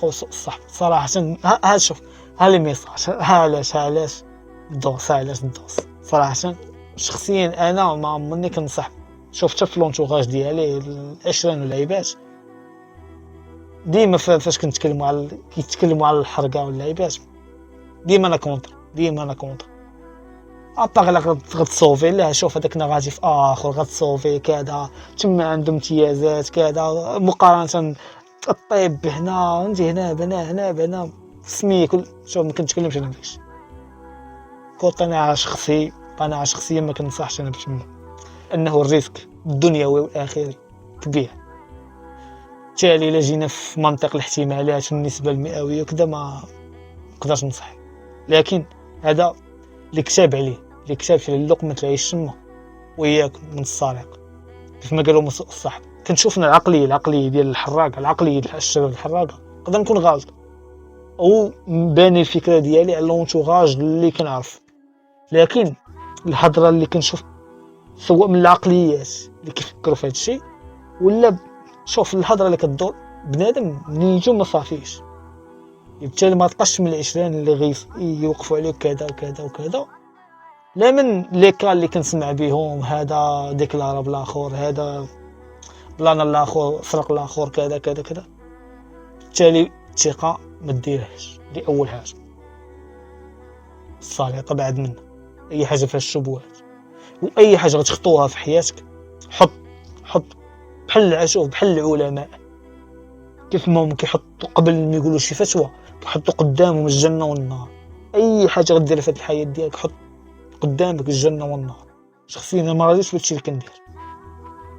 الصداقه وسوء الصحبه صراحه. ها شوف، ها لي ميساج، علاش الدوس، علاش الدوس صراحه. شخصيا انا ما عمرني كنصاحب، شوف حتى في لونتوغاج ديالي العشرين واللعيبات ديما فاش كيتكلموا على الحرقه واللعيبات ديما انا كونتر. اباغ لا غتصوفي لا، شوف هذاك نغاتيف اخر غتصوفي كذا، تما عندهم امتيازات كذا مقارنه الطيب هنا انت هنا سميك. شوف ما كنتكلمش انا باش كنت انا شخصيا ما كنصحش انا بتما، انه الريسك الدنيوي والاخري كبير. بالتالي الا جينا في منطق الاحتمالات والنسبه المئويه وكذا ما نقدرش نصح. لكن هذا اللي كتاب عليه لقمه العيش تما وياك من السارق كيف ما قالوا مسوء الصحب. كنشوفنا العقليه ديال الحراق، العقليه ديال الشباب الحراقه نقدر نكون غلط او باني الفكره ديالي على لونتوراج اللي كنعرف، لكن الهضره اللي كنشوف سواء من العقليات اللي كيفكروا في هذا الشيء ولا شوف الهضره اللي كتدور بنادم نيتو ما صافيش، بالتالي ما تلقاش من العشرين اللي يوقفوا عليك كذا وكذا. لا من لي كال اللي كنسمع بهم هذا ديكلارا بالاخر، هذا بلانا الاخر سرق الاخر كذا. بالتالي الثقه ما ديرهاش، دي اول حاجه. السرقه بعد منها اي حاجه فيها الشبهات، واي حاجه غتخطوها في حياتك حط بحال العشوف بحال العلماء كيف ما هم كيحطوا قبل ما يقولوا شي فتوى كيحطوا قدامهم الجنه والنار. اي حاجه غدير في الحياه ديالك حط قدامك الجنه والنار. شخصيا ما راضيش بهادشي اللي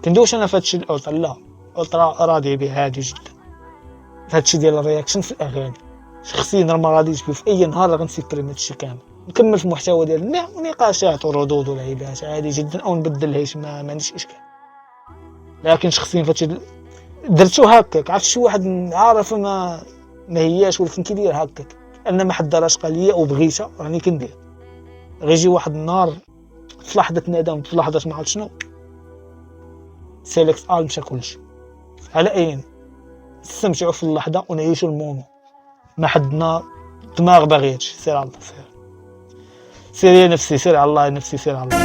كنديروش انا في هادشي الالترا، لا الترا راضي به عادي جدا. هادشي ديال الرياكشن في الاغاني شخصيا ما راضيش به، في اي نهار غنسيبريم هادشي كامل، نكمل في المحتوى ديال النقاشات وردود ولعيبات عادي جدا، او نبدلهاش ما عنديش اشكال. لكن شخصيا فهادشي درتو هكاك، عرفت شي واحد عارف ما هياش ولكن كيدير هكاك انا ما حد دارش قال لي او بغيتها راني كندير. غيجي واحد النهار في لحظه ندم، في لحظه ما عرفت شنو سيليكت مشى كلشي. على اين نستمتعوا في اللحظه ونعيشوا المومون، ما حدنا دماغ باغي هادشي. سير على الله، سير يا نفسي، سير على الله يا نفسي، سير على الله.